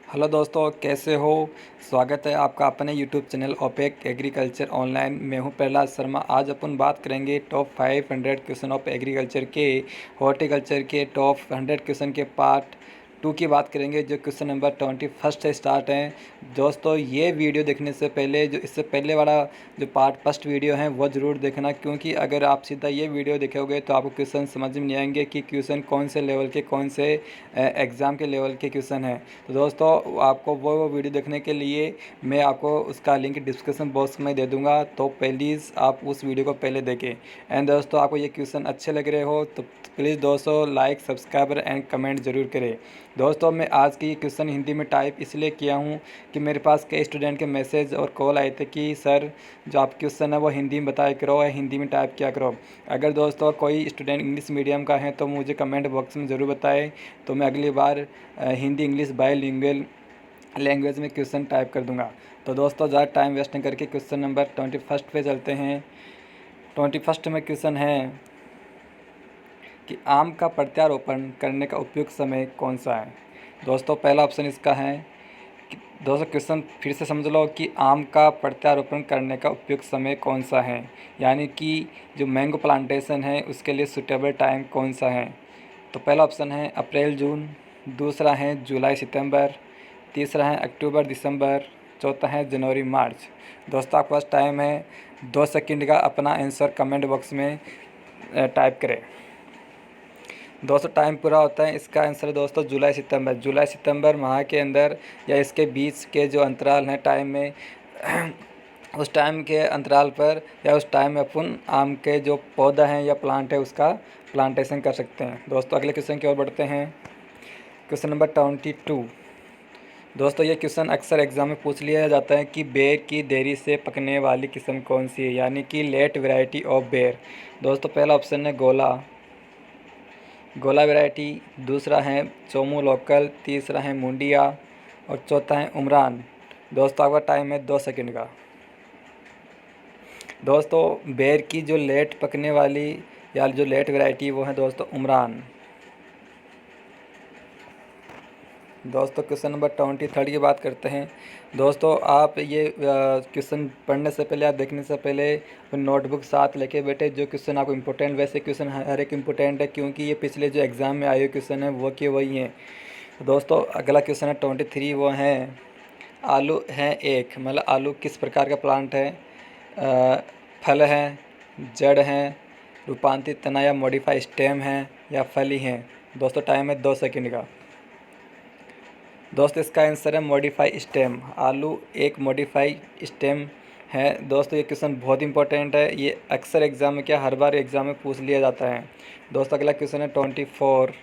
Hello दोस्तों, कैसे हो। स्वागत है आपका अपने यूट्यूब चैनल ओपेक एग्रीकल्चर ऑनलाइन। मैं हूं प्रहलाद शर्मा। आज अपन बात करेंगे टॉप 500 क्वेश्चन ऑफ एग्रीकल्चर के हॉर्टिकल्चर के टॉप 100 क्वेश्चन के पार्ट 2 की बात करेंगे, जो क्वेश्चन नंबर 21 से स्टार्ट हैं। दोस्तों, ये वीडियो देखने से पहले जो इससे पहले वाला जो पार्ट फर्स्ट वीडियो है वो ज़रूर देखना, क्योंकि अगर आप सीधा ये वीडियो देखोगे तो आपको क्वेश्चन समझ में नहीं आएंगे कि क्वेश्चन कौन से लेवल के, कौन से एग्ज़ाम के लेवल के क्वेश्चन हैं। तो दोस्तों, आपको वो वीडियो देखने के लिए मैं आपको उसका लिंक डिस्क्रिप्शन बॉक्स में दे दूंगा, तो प्लीज़ आप उस वीडियो को पहले देखें। एंड दोस्तों, आपको ये क्वेश्चन अच्छे लग रहे हो तो प्लीज़ दोस्तों लाइक, सब्सक्राइब एंड कमेंट ज़रूर करें। दोस्तों, मैं आज की क्वेश्चन हिंदी में टाइप इसलिए किया हूँ कि मेरे पास कई स्टूडेंट के मैसेज और कॉल आए थे कि सर, जो आप क्वेश्चन है वो हिंदी में बताया करो या हिंदी में टाइप किया करो। अगर दोस्तों कोई स्टूडेंट इंग्लिश मीडियम का है तो मुझे कमेंट बॉक्स में ज़रूर बताएं, तो मैं अगली बार हिंदी इंग्लिश बाईलिंगुअल लैंग्वेज में क्वेश्चन टाइप कर दूंगा। तो दोस्तों, ज़्यादा टाइम वेस्ट नहीं करके क्वेश्चन नंबर 21 पे चलते हैं। 21 में क्वेश्चन है कि आम का प्रत्यारोपण करने का उपयुक्त समय कौन सा है। दोस्तों, पहला ऑप्शन इसका है कि दोस्तों क्वेश्चन फिर से समझ लो कि आम का प्रत्यारोपण करने का उपयुक्त समय कौन सा है, यानी कि जो मैंगो प्लांटेशन है उसके लिए सूटेबल टाइम कौन सा है। तो पहला ऑप्शन है अप्रैल जून, दूसरा है जुलाई सितंबर, तीसरा है अक्टूबर दिसंबर, चौथा है जनवरी मार्च। दोस्तों, आपके पास टाइम है 2 सेकंड का, अपना आंसर कमेंट बॉक्स में टाइप करें। दोस्तों, टाइम पूरा होता है। इसका आंसर है दोस्तों जुलाई सितंबर। जुलाई सितंबर माह के अंदर या इसके बीच के जो अंतराल हैं टाइम में उस टाइम के अंतराल पर या उस टाइम में अपन आम के जो पौधा है या प्लांट है उसका प्लांटेशन कर सकते हैं। दोस्तों, अगले क्वेश्चन की ओर बढ़ते हैं। Question number 22। दोस्तों, ये क्वेश्चन अक्सर एग्जाम में पूछ लिया जाता है कि बेर की देरी से पकने वाली किस्म कौन सी है, यानी कि लेट वैरायटी ऑफ बेर। दोस्तों, पहला ऑप्शन है गोला गोला वैरायटी, दूसरा है चोमू लोकल, तीसरा है मुंडिया और चौथा है उमरान। दोस्तों, आपका टाइम है 2 सेकंड का। दोस्तों, बेर की जो लेट पकने वाली या जो लेट वैरायटी वो है दोस्तों उमरान। दोस्तों, क्वेश्चन नंबर 23 की बात करते हैं। दोस्तों, आप ये क्वेश्चन पढ़ने से पहले, आप देखने से पहले नोटबुक साथ लेके बैठे। जो क्वेश्चन आपको इम्पोर्टेंट, वैसे क्वेश्चन हर एक इम्पोर्टेंट है, क्योंकि ये पिछले जो एग्ज़ाम में आए हुए क्वेश्चन है वो के वही हैं। दोस्तों, अगला क्वेश्चन है 23, वो है आलू है एक, मतलब आलू किस प्रकार का प्लांट है। फल है, जड़ है, रूपांतरित तना या मॉडिफाई स्टेम है या फली हैं। दोस्तों, टाइम है 2 सेकंड का। दोस्तों, इसका आंसर है मॉडिफाई स्टेम। आलू एक मॉडिफाई स्टेम है। दोस्तों, ये क्वेश्चन बहुत इंपॉर्टेंट है। ये अक्सर एग्जाम में, क्या हर बार एग्जाम में पूछ लिया जाता है। दोस्तों, अगला क्वेश्चन है 24।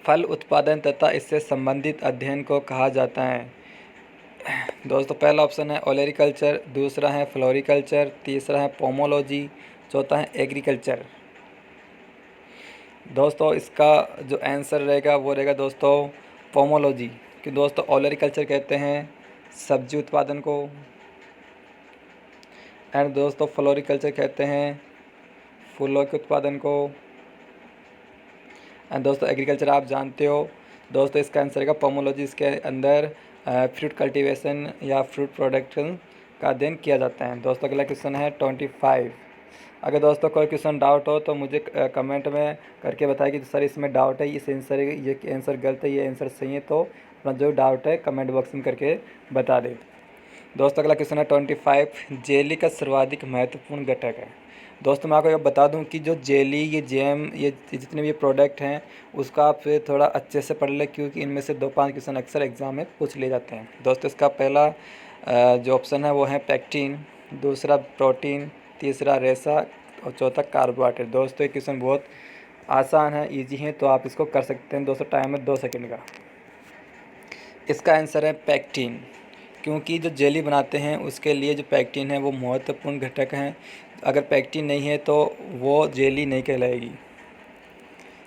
फल उत्पादन तथा इससे संबंधित अध्ययन को कहा जाता है। दोस्तों, पहला ऑप्शन है ओलेरिकल्चर, दूसरा है फ्लोरिकल्चर, तीसरा है पोमोलॉजी, चौथा है एग्रीकल्चर। दोस्तों, इसका जो आंसर रहेगा वो रहेगा दोस्तों पोमोलॉजी, कि दोस्तों ओलेरिकल्चर कहते हैं सब्जी उत्पादन को, एंड दोस्तों फ्लोरिकल्चर कहते हैं फूलों के उत्पादन को, एंड दोस्तों एग्रीकल्चर आप जानते हो। दोस्तों, इसका आंसर रहेगा पोमोलॉजी। इसके अंदर फ्रूट कल्टीवेशन या फ्रूट प्रोडक्शन का अध्ययन किया जाता है। दोस्तों, अगला क्वेश्चन है 25। अगर दोस्तों कोई क्वेश्चन डाउट हो तो मुझे कमेंट में करके बताएं कि सर इसमें डाउट है, इस आंसर ये आंसर गलत है, ये आंसर सही है। तो अपना जो डाउट है कमेंट बॉक्स में करके बता दें। दोस्तों, अगला क्वेश्चन है 25। जेली का सर्वाधिक महत्वपूर्ण घटक है। दोस्तों, मैं आपको ये बता दूं कि जो जेली, ये जैम, ये जितने भी ये प्रोडक्ट हैं उसका आप फिर थोड़ा अच्छे से पढ़ लें, क्योंकि इनमें से 2-5 क्वेश्चन अक्सर एग्जाम में पूछ लिए जाते हैं। दोस्तों, इसका पहला जो ऑप्शन है वो है पैक्टिन, दूसरा प्रोटीन, तीसरा रेसा और चौथा कार्बोहाइड्रेट। दोस्तों, ये क्वेश्चन बहुत आसान है, ईजी है, तो आप इसको कर सकते हैं। दोस्तों, टाइम है 2 सेकेंड का। इसका आंसर है पैक्टिन, क्योंकि जो जेली बनाते हैं उसके लिए जो पैक्टिन है वो महत्वपूर्ण घटक हैं। अगर पैक्टिन नहीं है तो वो जेली नहीं कहलाएगी।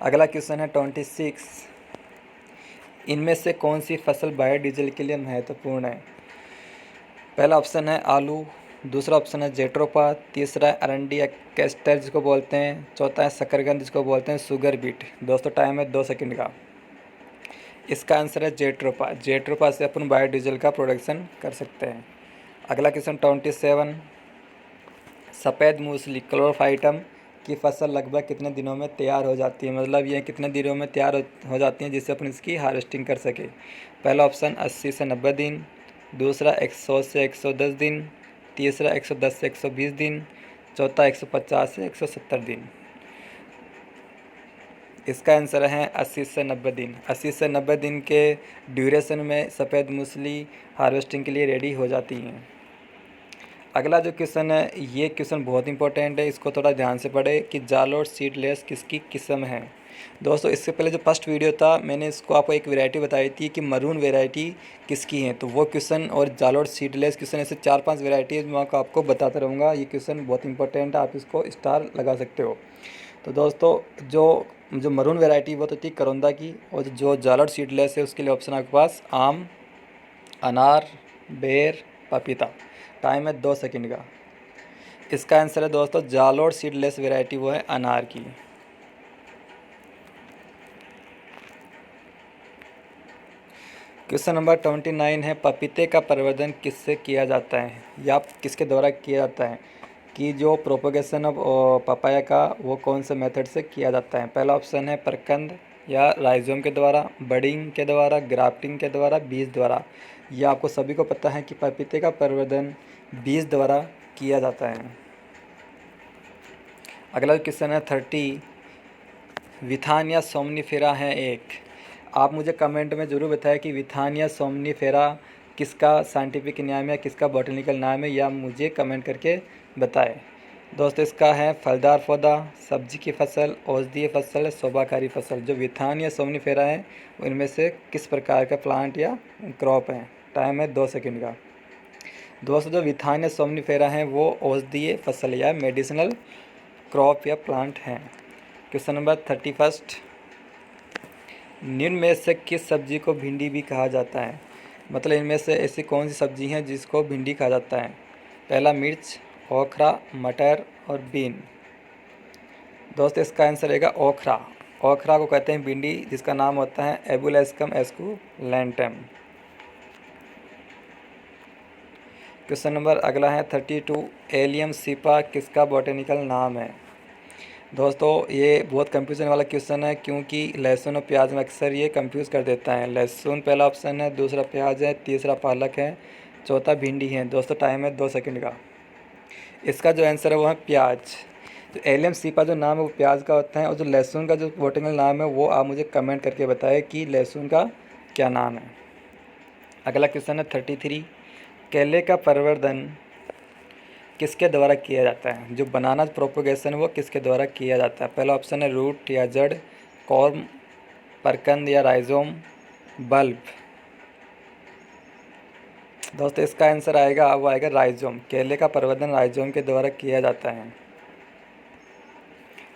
अगला क्वेश्चन है 26। इनमें से कौन सी फसल बायोडीजल के लिए महत्वपूर्ण है। पहला ऑप्शन है आलू, दूसरा ऑप्शन है जेट्रोपा, तीसरा है अरंडी या कैस्टर जिसको बोलते हैं, चौथा है शकरकंद जिसको बोलते हैं शुगर बीट। दोस्तों, टाइम है 2 सेकंड का। इसका आंसर है जेट्रोपा। जेट्रोपा से अपन बायोडीजल का प्रोडक्शन कर सकते हैं। अगला क्वेश्चन 27, सफ़ेद मूसली क्लोरोफाइटम की फसल लगभग कितने दिनों में तैयार हो जाती है, मतलब ये कितने दिनों में तैयार हो जाती हैं जिससे अपन इसकी हार्वेस्टिंग कर सके। पहला ऑप्शन 80 से 90 दिन, दूसरा 100 से 110 दिन, तीसरा 110 से 120 दिन, चौथा 150 से 170 दिन। इसका आंसर है 80 से 90 दिन। 80 से 90 दिन के ड्यूरेशन में सफ़ेद मूसली हार्वेस्टिंग के लिए रेडी हो जाती हैं। अगला जो क्वेश्चन है, ये क्वेश्चन बहुत इंपॉर्टेंट है, इसको थोड़ा ध्यान से पढ़े कि जालोर सीडलेस किसकी किस्म है। दोस्तों इससे पहले जो फर्स्ट वीडियो था मैंने इसको आपको एक वैरायटी बताई थी कि मरून वैरायटी किसकी है, तो वो क्वेश्चन और जालोर सीडलेस क्वेश्चन, ऐसे 4-5 वैरायटी मैं आपको बताता रहूँगा। ये क्वेश्चन बहुत इंपॉर्टेंट है, आप इसको स्टार लगा सकते हो। तो दोस्तों जो मरून वैरायटी वो तो थी करौंदा की, और जो जालोर सीडलेस है उसके लिए ऑप्शन आपके पास आम, अनार, बेर, पपीता। टाइम है 2 सेकंड का। इसका आंसर है दोस्तों जालोर सीडलेस वैरायटी, वो है अनार की। क्वेश्चन नंबर 29 है, पपीते का प्रवर्धन किससे किया जाता है या किसके द्वारा किया जाता है, कि जो प्रोपोगेशन ऑफ पपाया का वो कौन से मेथड से किया जाता है। पहला ऑप्शन है प्रकंद या राइजोम के द्वारा, बडिंग के द्वारा, ग्राफ्टिंग के द्वारा, बीज द्वारा। यह आपको सभी को पता है कि पपीते का प्रवर्धन बीज द्वारा किया जाता है। अगला क्वेश्चन है 30, विथानिया सोमनीफेरा है एक। आप मुझे कमेंट में ज़रूर बताएं कि विथानिया सोमनीफेरा किसका साइंटिफिक नाम है, किसका बॉटनिकल नाम है, या मुझे कमेंट करके बताएं। दोस्तों इसका है फलदार पौधा, सब्जी की फसल, औषधीय फसल, शोभाकारी फसल। जो विथानिया सोमनीफेरा है उनमें से किस प्रकार का प्लांट या क्रॉप है। टाइम है 2 सेकंड का। दोस्तों जो विथानिया सोमनीफेरा है वो औषधीय फसल या मेडिसिनल क्रॉप या प्लांट हैं। क्वेश्चन नंबर 31, निम्न में से किस सब्जी को भिंडी भी कहा जाता है, मतलब इनमें से ऐसी कौन सी सब्जी है जिसको भिंडी कहा जाता है। पहला मिर्च, ओखरा, मटर और बीन। दोस्तों इसका आंसर रहेगा ओखरा। ओखरा को कहते हैं भिंडी, जिसका नाम होता है एबुलेस्कम एस्कुलेंटम। क्वेश्चन नंबर अगला है 32, एलियम सीपा किसका बॉटनिकल नाम है। दोस्तों ये बहुत कंफ्यूजन वाला क्वेश्चन है, क्योंकि लहसुन और प्याज में अक्सर ये कंफ्यूज कर देता है। लहसुन पहला ऑप्शन है, दूसरा प्याज है, तीसरा पालक है, चौथा भिंडी है। दोस्तों टाइम है 2 सेकंड का। इसका जो आंसर है वो है प्याज। तो एलियम सीपा जो नाम है वो प्याज का होता है, और जो लहसुन का जो बॉटनिकल नाम है वो आप मुझे कमेंट करके बताएं कि लहसुन का क्या नाम है। अगला क्वेश्चन है 33, केले का प्रवर्धन किसके द्वारा किया जाता है, जो बनाना प्रोपोगेशन वो किसके द्वारा किया जाता है। पहला ऑप्शन है रूट या जड़, कॉर्म, प्रकंद या राइजोम, बल्ब। दोस्तों इसका आंसर आएगा वो आएगा राइजोम। केले का प्रवर्धन राइजोम के द्वारा किया जाता है।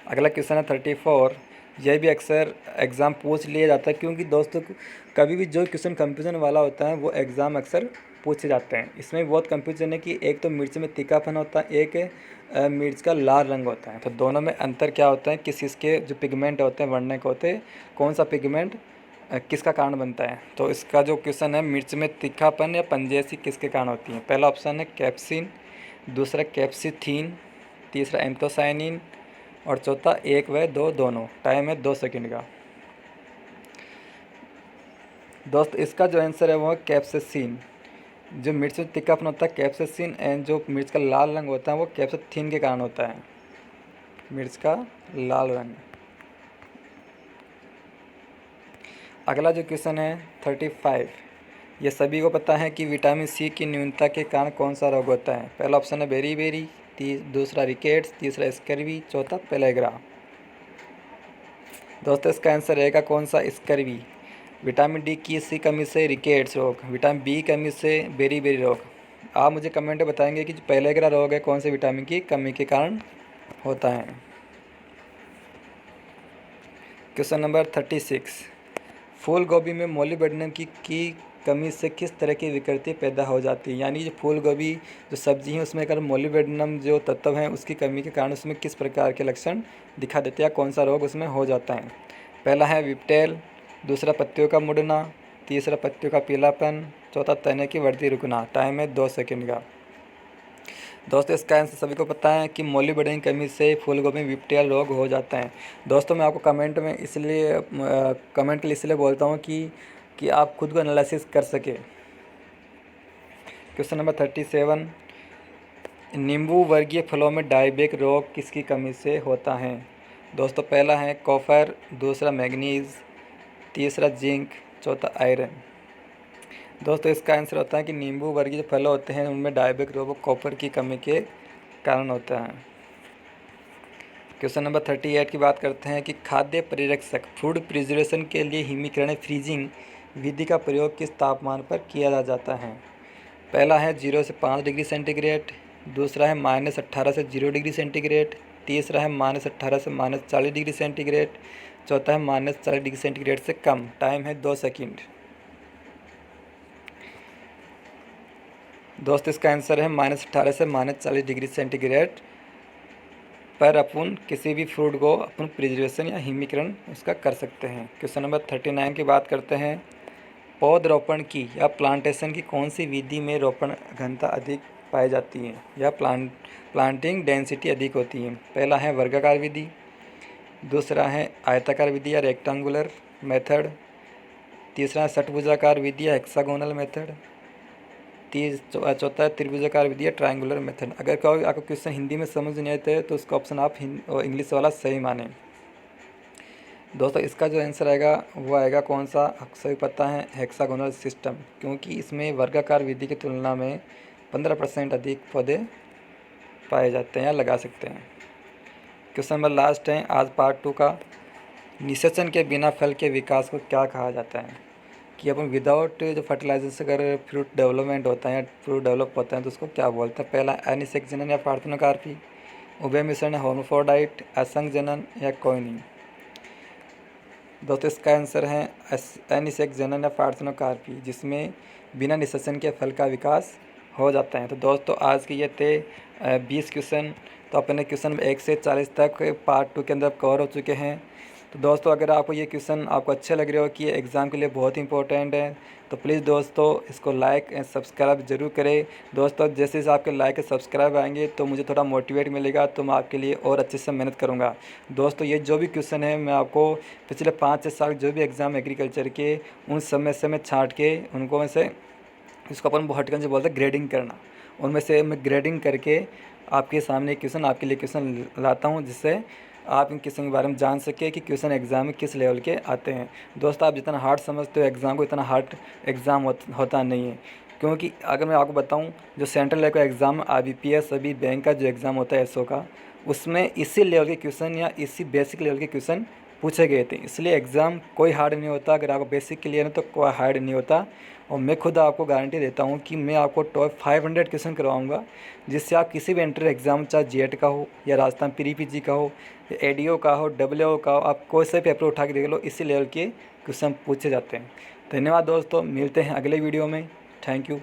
अगला क्वेश्चन है 34, यह भी अक्सर एग्ज़ाम पूछ लिया जाता है, क्योंकि दोस्तों कभी भी जो क्वेश्चन कंफ्यूजन वाला होता है वो एग्ज़ाम अक्सर पूछे जाते हैं। इसमें बहुत कंफ्यूजन है कि एक तो मिर्च में तीखापन होता है, एक मिर्च का लाल रंग होता है, तो दोनों में अंतर क्या होता है, किस इसके जो पिगमेंट होते हैं वर्णक होते हैं, कौन सा पिगमेंट किसका कारण बनता है। तो इसका जो क्वेश्चन है मिर्च में तीखापन या पंजेसी किसके कारण होती है। पहला ऑप्शन है कैप्सिन, दूसरा कैप्सिथीन, तीसरा एंथोसाइनिन और चौथा 1 व 2 दोनों। टाइम है 2 सेकंड का। दोस्त इसका जो आंसर है वो है कैप्सेसिन। जो मिर्च में तीखापन होता है कैप्सेसिन, एंड जो मिर्च का लाल रंग होता है वो कैप्सेथीन के कारण होता है, मिर्च का लाल रंग। अगला जो क्वेश्चन है 35, ये सभी को पता है कि विटामिन सी की न्यूनता के कारण कौन सा रोग होता है। पहला ऑप्शन है बेरी, दूसरा रिकेट्स, तीसरा स्कर्वी, चौथा पेलेग्रा। दोस्तों इसका आंसर रहेगा कौन सा, स्कर्वी। विटामिन डी की सी कमी से रिकेट्स रोग, विटामिन बी कमी से बेरी रोग। आप मुझे कमेंट में बताएंगे कि जो पेलेग्रा रोग है कौन से विटामिन की कमी के कारण होता है। क्वेश्चन नंबर 36, फूल गोभी में मोलिब्डेनम की कमी से किस तरह की विकृति पैदा हो जाती है, यानी जो फूल गोभी जो सब्जी है उसमें अगर मोलिब्डेनम जो तत्व हैं उसकी कमी के कारण उसमें किस प्रकार के लक्षण दिखा देते हैं, कौन सा रोग उसमें हो जाता है। पहला है विप्टेल, दूसरा पत्तियों का मुड़ना, तीसरा पत्तियों का पीलापन, चौथा तने की बढ़ती रुकना। टाइम है 2 सेकंड का। दोस्तों इसका आंसर सभी को पता है कि मोलिब्डेनम की कमी से फूलगोभी में विप्टिया रोग हो जाता है। दोस्तों मैं आपको कमेंट में इसलिए कमेंट के लिए इसलिए बोलता हूँ कि आप खुद को एनालिसिस कर सके। क्वेश्चन नंबर 37, नींबू वर्गीय फलों में डायबेक रोग किसकी कमी से होता है? दोस्तों पहला है कॉपर, दूसरा मैग्नीज, तीसरा जिंक, चौथा आयरन। दोस्तों इसका आंसर होता है कि नींबू वर्गीय जो फल होते हैं उनमें डायबेक रोग कॉपर की कमी के कारण होता है। क्वेश्चन नंबर 38 की बात करते हैं कि खाद्य परिरक्षक फूड प्रिजर्वेशन के लिए हिमीकरण फ्रीजिंग विधि का प्रयोग किस तापमान पर किया जाता है? पहला है 0 से 5 डिग्री सेंटीग्रेड, दूसरा है -18 से 0 डिग्री सेंटीग्रेड, तीसरा है -18 से -40 डिग्री सेंटीग्रेड, चौथा है -40 डिग्री सेंटीग्रेड से कम। टाइम है 2 सेकंड। दोस्त इसका आंसर है -18 से -40 डिग्री सेंटीग्रेड पर अपन किसी भी फ्रूट को अपन प्रिजर्वेशन या हिमीकरण उसका कर सकते हैं। क्वेश्चन नंबर 39 की बात करते हैं, पौधरोपण की या प्लांटेशन की कौन सी विधि में रोपण घनता अधिक पाई जाती है या प्लांटिंग डेंसिटी अधिक होती है? पहला है वर्गाकार विधि, दूसरा है आयताकार विधि या रेक्टेंगुलर मेथड, तीसरा है षटभुजाकार विधि या हेक्सागोनल मेथड, चौथा है त्रिभुजाकार विधि या ट्रायंगुलर मेथड। अगर कहो आपको क्वेश्चन हिंदी में समझ नहीं आते हैं तो उसका ऑप्शन आप इंग्लिश वाला सही माने। दोस्तों इसका जो आंसर आएगा वो आएगा कौन सा? सभी पता है हेक्सागोनल सिस्टम, क्योंकि इसमें वर्गाकार विधि की तुलना में 15% अधिक पौधे पाए जाते हैं या लगा सकते हैं। क्वेश्चन नंबर लास्ट है आज पार्ट 2 का, निषेचन के बिना फल के विकास को क्या कहा जाता है? कि अपन विदाउट जो फर्टिलाइजर से अगर फ्रूट डेवलपमेंट होता है या फ्रूट डेवलप होता है तो उसको क्या बोलते हैं? पहला अनिषेक जनन या पार्थेनोकार्पी, उभय मिश्रण या होर्माफ्रोडाइट, असंग जनन या कोई नहीं। दोस्तों इसका आंसर है अनिषेक जनन या पार्थेनोकार्पी, जिसमें बिना निषेचन के फल का विकास हो जाता है। तो दोस्तों आज के ये थे 20 क्वेश्चन। तो अपने क्वेश्चन 1 से 40 तक पार्ट 2 के अंदर कवर हो चुके हैं। तो दोस्तों अगर आपको ये क्वेश्चन आपको अच्छे लग रहे हो कि ये एग्ज़ाम के लिए बहुत इंपॉर्टेंट है तो प्लीज़ दोस्तों इसको लाइक एंड सब्सक्राइब जरूर करें। दोस्तों जैसे जैसे आपके लाइक एंड सब्सक्राइब आएंगे तो मुझे थोड़ा मोटिवेट मिलेगा, तो मैं आपके लिए और अच्छे से मेहनत करूँगा। दोस्तों ये जो भी क्वेश्चन है मैं आपको पिछले 5-6 साल जो भी एग्ज़ाम एग्रीकल्चर के उन समय से मैं छाँट के उनको में से इसको अपन हॉर्टिकल्चर बोलते हैं ग्रेडिंग करना, उनमें से मैं ग्रेडिंग करके आपके सामने क्वेश्चन आपके लिए क्वेश्चन लाता हूँ, जिससे आप इन क्वेश्चन के बारे में जान सके कि क्वेश्चन एग्ज़ाम में किस लेवल के आते हैं। दोस्तों आप जितना हार्ड समझते हो एग्ज़ाम को, इतना हार्ड एग्ज़ाम होता नहीं है, क्योंकि अगर मैं आपको बताऊं जो सेंट्रल लेवल का एग्ज़ाम IBPS अभी बैंक का जो एग्ज़ाम होता है SO का, उसमें इसी लेवल के क्वेश्चन या इसी बेसिक लेवल के क्वेश्चन पूछे गए थे। इसलिए एग्ज़ाम कोई हार्ड नहीं होता, अगर आपको बेसिक क्लियर है तो कोई हार्ड नहीं होता। और मैं खुद आपको गारंटी देता हूँ कि मैं आपको टॉप 500 क्वेश्चन करवाऊँगा, जिससे आप किसी भी एंट्री एग्ज़ाम चाहे GATE का हो या राजस्थान PG का हो या ADO का हो, WO का हो, आप कोई से पेपर उठा के देख लो, इसी लेवल के क्वेश्चन पूछे जाते हैं। धन्यवाद दोस्तों, मिलते हैं अगले वीडियो में। Thank you.